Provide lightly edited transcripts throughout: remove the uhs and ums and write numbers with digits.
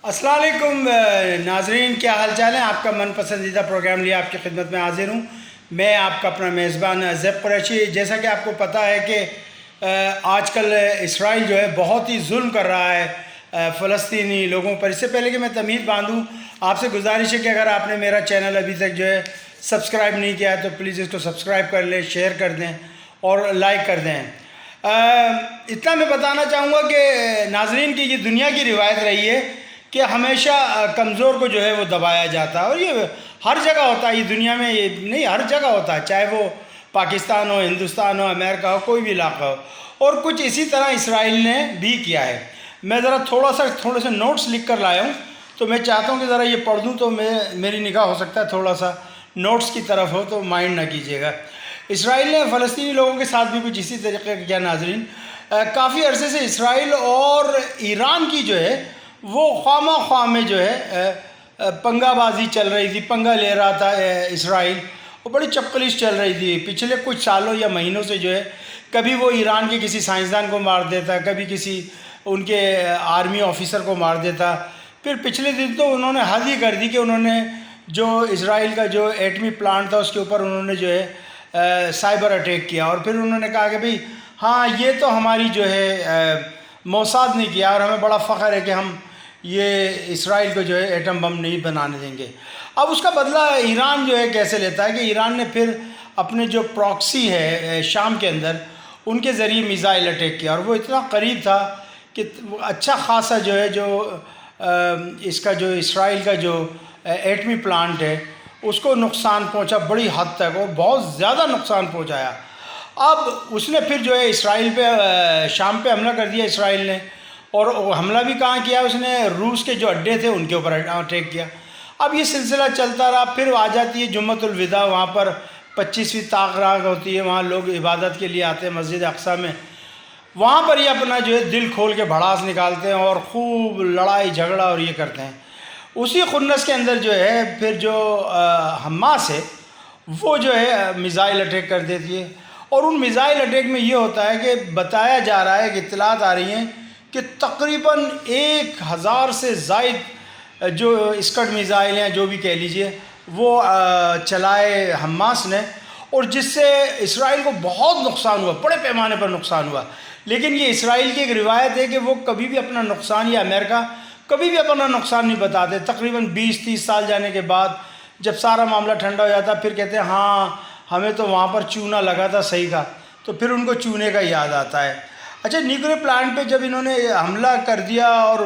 السلام علیکم ناظرین، کیا حال چال ہیں؟ آپ کا من پسندیدہ پروگرام لیا آپ کی خدمت میں حاضر ہوں۔ میں آپ کا اپنا میزبان زیب قریشی۔ جیسا کہ آپ کو پتہ ہے کہ آج کل اسرائیل جو ہے بہت ہی ظلم کر رہا ہے فلسطینی لوگوں پر۔ اس سے پہلے کہ میں تمہید باندھوں، آپ سے گزارش ہے کہ اگر آپ نے میرا چینل ابھی تک جو ہے سبسکرائب نہیں کیا ہے تو پلیز اس کو سبسکرائب کر لیں، شیئر کر دیں اور لائک کر دیں۔ اتنا میں بتانا چاہوں گا کہ ناظرین کی یہ دنیا کی روایت رہی ہے کہ ہمیشہ کمزور کو جو ہے وہ دبایا جاتا ہے، اور یہ ہر جگہ ہوتا ہے، یہ دنیا میں یہ نہیں ہر جگہ ہوتا ہے، چاہے وہ پاکستان ہو، ہندوستان ہو، امریکہ ہو، کوئی بھی علاقہ ہو۔ اور کچھ اسی طرح اسرائیل نے بھی کیا ہے۔ میں ذرا تھوڑے سے نوٹس لکھ کر لایا ہوں، تو میں چاہتا ہوں کہ ذرا یہ پڑھ دوں تو میری نگاہ ہو سکتا ہے تھوڑا سا نوٹس کی طرف ہو، تو مائنڈ نہ کیجیے گا۔ اسرائیل نے فلسطینی لوگوں کے ساتھ بھی کچھ اسی طریقے کا کیا ناظرین۔ کافی عرصے سے اسرائیل اور ایران کی جو ہے وہ خواہ میں جو ہے پنگا بازی چل رہی تھی، پنگا لے رہا تھا اسرائیل، وہ بڑی چپکلش چل رہی تھی پچھلے کچھ سالوں یا مہینوں سے جو ہے۔ کبھی وہ ایران کے کسی سائنسدان کو مار دیتا، کبھی کسی ان کے آرمی آفیسر کو مار دیتا۔ پھر پچھلے دن تو انہوں نے حد ہی کر دی کہ انہوں نے جو اسرائیل کا جو ایٹمی پلانٹ تھا اس کے اوپر انہوں نے جو ہے سائبر اٹیک کیا، اور پھر انہوں نے کہا کہ بھئی ہاں یہ تو ہماری جو ہے موساد نے کیا، اور ہمیں بڑا فخر ہے کہ ہم یہ اسرائیل کو جو ہے ایٹم بم نہیں بنانے دیں گے۔ اب اس کا بدلہ ایران جو ہے کیسے لیتا ہے کہ ایران نے پھر اپنے جو پراکسی ہے شام کے اندر ان کے ذریعے میزائل اٹیک کیا، اور وہ اتنا قریب تھا کہ اچھا خاصا جو ہے جو اس کا جو اسرائیل کا جو ایٹمی پلانٹ ہے اس کو نقصان پہنچا بڑی حد تک، اور بہت زیادہ نقصان پہنچایا۔ اب اس نے پھر جو ہے اسرائیل پہ شام پہ حملہ کر دیا اسرائیل نے، اور حملہ بھی کہاں کیا؟ اس نے روس کے جو اڈے تھے ان کے اوپر اٹیک کیا۔ اب یہ سلسلہ چلتا رہا، پھر آ جاتی ہے جمعۃ الوداع، وہاں پر 25ویں طاق ہوتی ہے، وہاں لوگ عبادت کے لیے آتے ہیں مسجد اقصیٰ میں، وہاں پر یہ اپنا جو ہے دل کھول کے بھڑاس نکالتے ہیں اور خوب لڑائی جھگڑا اور یہ کرتے ہیں۔ اسی خنس کے اندر جو ہے پھر جو حماس ہے وہ جو ہے میزائل اٹیک کر دیتی ہے، اور ان میزائل اٹیک میں یہ ہوتا ہے کہ بتایا جا رہا ہے کہ اطلاعات آ رہی ہیں کہ تقریباً 1000 سے زائد جو اسکڈ میزائل ہیں جو بھی کہہ لیجئے وہ چلائے حماس نے، اور جس سے اسرائیل کو بہت نقصان ہوا، بڑے پیمانے پر نقصان ہوا۔ لیکن یہ اسرائیل کی ایک روایت ہے کہ وہ کبھی بھی اپنا نقصان، یا امریکہ کبھی بھی اپنا نقصان نہیں بتاتے۔ تقریباً 20-30 سال جانے کے بعد جب سارا معاملہ ٹھنڈا ہو جاتا پھر کہتے ہیں ہاں ہمیں تو وہاں پر چونا لگا تھا صحیح کا، تو پھر ان کو چونے کا یاد آتا ہے۔ اچھا، نیوکلیر پلانٹ پہ جب انہوں نے حملہ کر دیا اور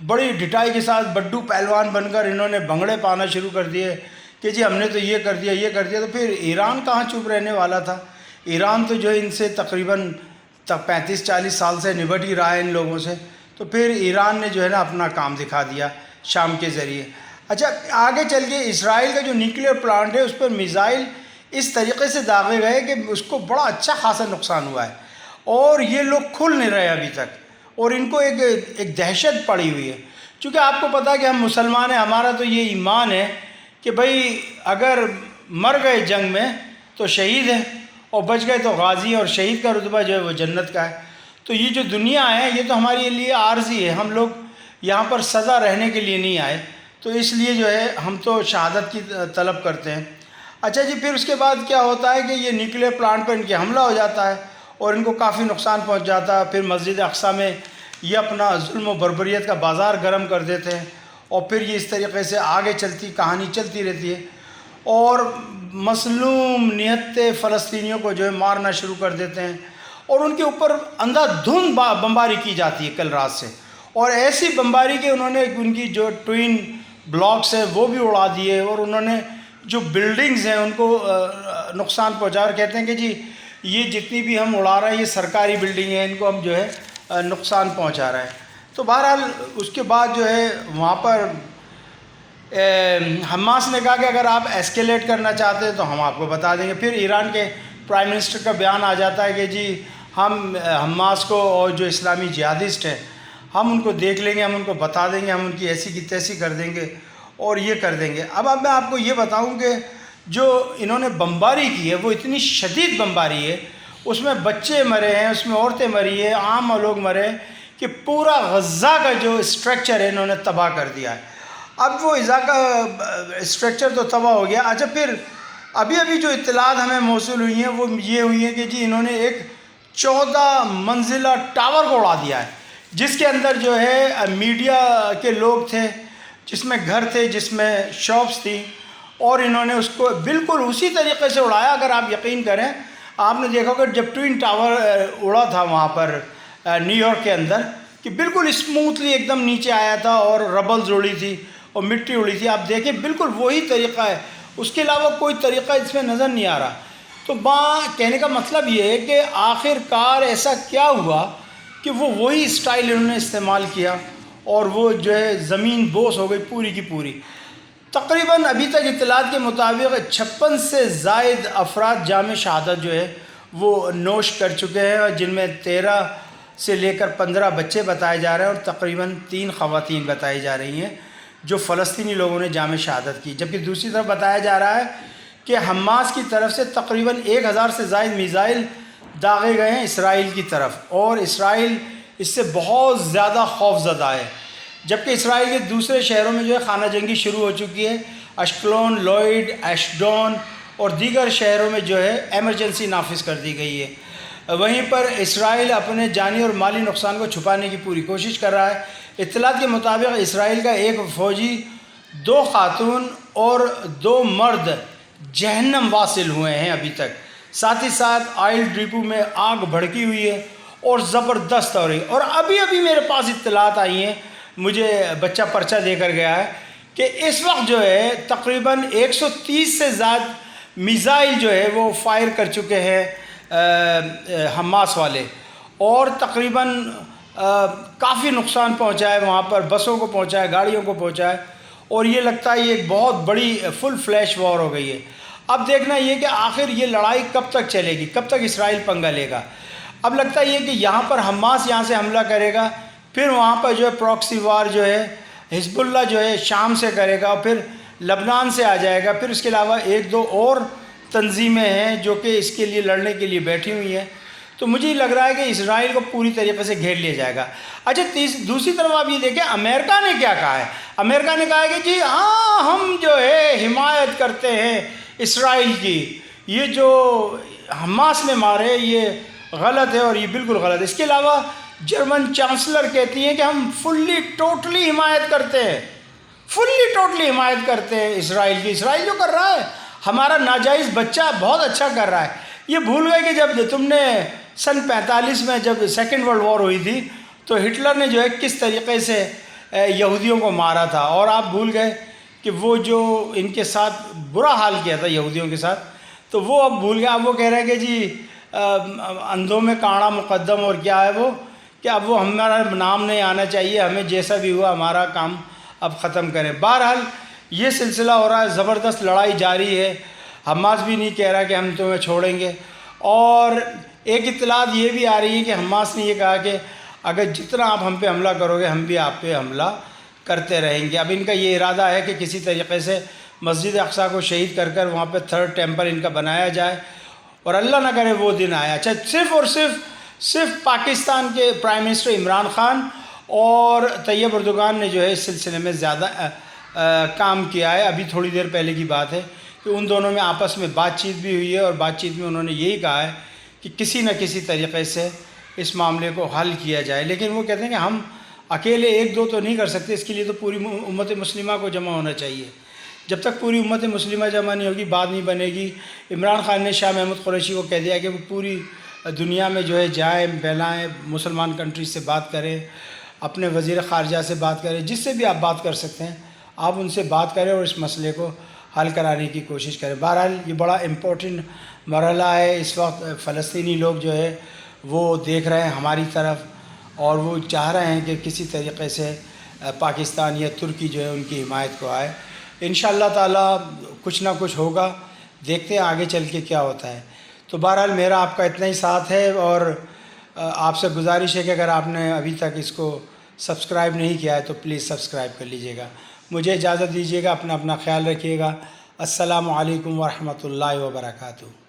بڑی ڈٹائی کے ساتھ بڈو پہلوان بن کر انہوں نے بھنگڑے پانا شروع کر دیے کہ جی ہم نے تو یہ کر دیا، تو پھر ایران کہاں چپ رہنے والا تھا؟ ایران تو جو ان سے تقریباً 35-40 سال سے نبٹ ہی رہا ہے ان لوگوں سے، تو پھر ایران نے جو ہے نا اپنا کام دکھا دیا شام کے ذریعے۔ اچھا، آگے چل کے اسرائیل کا جو نیوکلیر پلانٹ ہے اس پر میزائل اس طریقے سے داغے گئے کہ اس کو بڑا اچھا خاصا نقصان ہوا ہے، اور یہ لوگ کھل نہیں رہے ابھی تک، اور ان کو ایک دہشت پڑی ہوئی ہے۔ چونکہ آپ کو پتہ ہے کہ ہم مسلمان ہیں، ہمارا تو یہ ایمان ہے کہ بھئی اگر مر گئے جنگ میں تو شہید ہیں، اور بچ گئے تو غازی، اور شہید کا رتبہ جو ہے وہ جنت کا ہے۔ تو یہ جو دنیا ہے یہ تو ہمارے لیے عارضی ہے، ہم لوگ یہاں پر سدا رہنے کے لیے نہیں آئے، تو اس لیے جو ہے ہم تو شہادت کی طلب کرتے ہیں۔ اچھا جی، پھر اس کے بعد کیا ہوتا ہے کہ یہ نیوکلیر پلانٹ پر ان کے حملہ ہو جاتا ہے اور ان کو کافی نقصان پہنچ جاتا ہے۔ پھر مسجد اقصیٰ میں یہ اپنا ظلم و بربریت کا بازار گرم کر دیتے ہیں، اور پھر یہ اس طریقے سے آگے کہانی چلتی رہتی ہے، اور مظلوم نہتے فلسطینیوں کو جو ہے مارنا شروع کر دیتے ہیں، اور ان کے اوپر اندھا دھند بمباری کی جاتی ہے کل رات سے، اور ایسی بمباری کہ انہوں نے ان کی جو ٹوئن بلاکس ہیں وہ بھی اڑا دیے، اور انہوں نے جو بلڈنگز ہیں ان کو نقصان پہنچا، اور کہتے ہیں کہ جی یہ جتنی بھی ہم اڑا رہے ہیں یہ سرکاری بلڈنگ ہیں، ان کو ہم جو ہے نقصان پہنچا رہے ہیں۔ تو بہرحال اس کے بعد جو ہے وہاں پر حماس نے کہا کہ اگر آپ ایسکیلیٹ کرنا چاہتے ہیں تو ہم آپ کو بتا دیں گے۔ پھر ایران کے پرائم منسٹر کا بیان آ جاتا ہے کہ جی ہم حماس کو اور جو اسلامی جہادسٹ ہیں ہم ان کو دیکھ لیں گے، ہم ان کو بتا دیں گے، ہم ان کی ایسی کی تیسی کر دیں گے اور یہ کر دیں گے۔ اب میں آپ کو یہ بتاؤں کہ جو انہوں نے بمباری کی ہے وہ اتنی شدید بمباری ہے، اس میں بچے مرے ہیں، اس میں عورتیں مری ہیں، عام لوگ مرے ہیں، کہ کہ پورا غزہ کا جو اسٹرکچر ہے انہوں نے تباہ کر دیا ہے۔ اب وہ غزہ کا اسٹرکچر تو تباہ ہو گیا۔ اچھا پھر ابھی جو اطلاعات ہمیں موصول ہوئی ہیں وہ یہ ہوئی ہیں کہ جی انہوں نے ایک 14 منزلہ ٹاور کو اڑا دیا ہے، جس کے اندر جو ہے میڈیا کے لوگ تھے، جس میں گھر تھے، جس میں شاپس تھی، اور انہوں نے اس کو بالکل اسی طریقے سے اڑایا۔ اگر آپ یقین کریں، آپ نے دیکھا کہ جب ٹوئن ٹاور اڑا تھا وہاں پر نیو یارک کے اندر، کہ بالکل اسموتھلی ایک دم نیچے آیا تھا اور ربلز اڑی تھی اور مٹی اڑی تھی۔ آپ دیکھیں بالکل وہی طریقہ ہے، اس کے علاوہ کوئی طریقہ اس میں نظر نہیں آ رہا۔ تو کہنے کا مطلب یہ ہے کہ آخر کار ایسا کیا ہوا کہ وہ وہی اسٹائل انہوں نے استعمال کیا اور وہ جو ہے زمین بوس ہو گئی پوری کی پوری۔ تقریباً ابھی تک اطلاعات کے مطابق 56 سے زائد افراد جام شہادت جو ہے وہ نوش کر چکے ہیں، اور جن میں 13 سے لے کر 15 بچے بتائے جا رہے ہیں، اور تقریباً 3 خواتین بتائی جا رہی ہیں جو فلسطینی لوگوں نے جام شہادت کی۔ جبکہ دوسری طرف بتایا جا رہا ہے کہ حماس کی طرف سے تقریباً 1000 سے زائد میزائل داغے گئے ہیں اسرائیل کی طرف، اور اسرائیل اس سے بہت زیادہ خوف زدہ ہے۔ جبکہ اسرائیل کے دوسرے شہروں میں جو ہے خانہ جنگی شروع ہو چکی ہے۔ اشکلون، لوئیڈ، ایشڈون اور دیگر شہروں میں جو ہے ایمرجنسی نافذ کر دی گئی ہے۔ وہیں پر اسرائیل اپنے جانی اور مالی نقصان کو چھپانے کی پوری کوشش کر رہا ہے۔ اطلاعات کے مطابق اسرائیل کا ایک فوجی، 2 خاتون اور 2 مرد جہنم واصل ہوئے ہیں ابھی تک۔ ساتھ ہی ساتھ آئل ڈپو میں آگ بھڑکی ہوئی ہے اور زبردست ہو رہی ہے۔ اور ابھی میرے پاس اطلاعات آئی ہیں، مجھے بچہ پرچہ دے کر گیا ہے کہ اس وقت جو ہے تقریباً 130 سے زائد میزائل جو ہے وہ فائر کر چکے ہیں حماس والے، اور تقریباً کافی نقصان پہنچا ہے وہاں پر، بسوں کو پہنچا ہے، گاڑیوں کو پہنچا ہے، اور یہ لگتا ہے یہ ایک بہت بڑی فل فلیش وار ہو گئی ہے۔ اب دیکھنا یہ کہ آخر یہ لڑائی کب تک چلے گی، کب تک اسرائیل پنگا لے گا۔ اب لگتا ہے یہ کہ یہاں پر حماس یہاں سے حملہ کرے گا، پھر وہاں پر جو ہے پراکسی وار جو ہے حزب اللہ جو ہے شام سے کرے گا، پھر لبنان سے آ جائے گا، پھر اس کے علاوہ 1-2 اور تنظیمیں ہیں جو کہ اس کے لیے لڑنے کے لیے بیٹھی ہوئی ہیں۔ تو مجھے یہ لگ رہا ہے کہ اسرائیل کو پوری طریقے سے گھیر لیا جائے گا۔ اچھا دوسری طرف آپ یہ دیکھیں امریکہ نے کیا کہا ہے۔ امریکہ نے کہا ہے کہ جی ہاں ہم جو ہے حمایت کرتے ہیں اسرائیل کی، یہ جو حماس نے مارے یہ غلط ہے اور یہ بالکل غلط ہے۔ اس کے علاوہ جرمن چانسلر کہتی ہیں کہ ہم ٹوٹلی حمایت کرتے ہیں، ٹوٹلی حمایت کرتے ہیں اسرائیل کی۔ اسرائیل جو کر رہا ہے ہمارا ناجائز بچہ بہت اچھا کر رہا ہے۔ یہ بھول گئے کہ جب تم نے سن 45 میں جب سیکنڈ ورلڈ وار ہوئی تھی تو ہٹلر نے جو ہے کس طریقے سے یہودیوں کو مارا تھا، اور آپ بھول گئے کہ وہ جو ان کے ساتھ برا حال کیا تھا یہودیوں کے ساتھ، تو وہ اب بھول گئے۔ اب وہ کہہ رہے ہیں کہ جی اندھوں میں کانڑا مقدم، اور کیا ہے وہ کہ اب وہ ہمارا نام نہیں آنا چاہیے، ہمیں جیسا بھی ہوا ہمارا کام اب ختم کریں۔ بہرحال یہ سلسلہ ہو رہا ہے، زبردست لڑائی جاری ہے۔ حماس بھی نہیں کہہ رہا کہ ہم تمہیں چھوڑیں گے، اور ایک اطلاعات یہ بھی آ رہی ہے کہ حماس نے یہ کہا کہ اگر جتنا آپ ہم پہ حملہ کرو گے ہم بھی آپ پہ حملہ کرتے رہیں گے۔ اب ان کا یہ ارادہ ہے کہ کسی طریقے سے مسجد اقصیٰ کو شہید کر کر وہاں پہ 3rd ٹیمپل ان کا بنایا جائے، اور اللہ نہ کرے وہ دن آیا۔ اچھا صرف اور صرف پاکستان کے پرائم منسٹر عمران خان اور طیب اردگان نے جو ہے اس سلسلے میں زیادہ کام کیا ہے۔ ابھی تھوڑی دیر پہلے کی بات ہے کہ ان دونوں میں آپس میں بات چیت بھی ہوئی ہے، اور بات چیت میں انہوں نے یہی کہا ہے کہ کسی نہ کسی طریقے سے اس معاملے کو حل کیا جائے۔ لیکن وہ کہتے ہیں کہ ہم اکیلے 1-2 تو نہیں کر سکتے، اس کے لیے تو پوری امت مسلمہ کو جمع ہونا چاہیے۔ جب تک پوری امت مسلمہ جمع نہیں ہوگی بات نہیں بنے گی۔ عمران خان نے شاہ محمود قریشی کو کہہ دیا کہ وہ پوری دنیا میں جو ہے جائیں پھیلائیں، مسلمان کنٹریز سے بات کریں، اپنے وزیر خارجہ سے بات کریں، جس سے بھی آپ بات کر سکتے ہیں آپ ان سے بات کریں اور اس مسئلے کو حل کرانے کی کوشش کریں۔ بہرحال یہ بڑا امپورٹنٹ مرحلہ ہے۔ اس وقت فلسطینی لوگ جو ہے وہ دیکھ رہے ہیں ہماری طرف، اور وہ چاہ رہے ہیں کہ کسی طریقے سے پاکستان یا ترکی جو ہے ان کی حمایت کو آئے۔ انشاءاللہ تعالیٰ کچھ نہ کچھ ہوگا، دیکھتے ہیں آگے چل کے کیا ہوتا ہے۔ تو بہرحال میرا آپ کا اتنا ہی ساتھ ہے، اور آپ سے گزارش ہے کہ اگر آپ نے ابھی تک اس کو سبسکرائب نہیں کیا ہے تو پلیز سبسکرائب کر لیجئے گا۔ مجھے اجازت دیجیے گا، اپنا خیال رکھیے گا۔ السلام علیکم ورحمۃ اللہ وبرکاتہ۔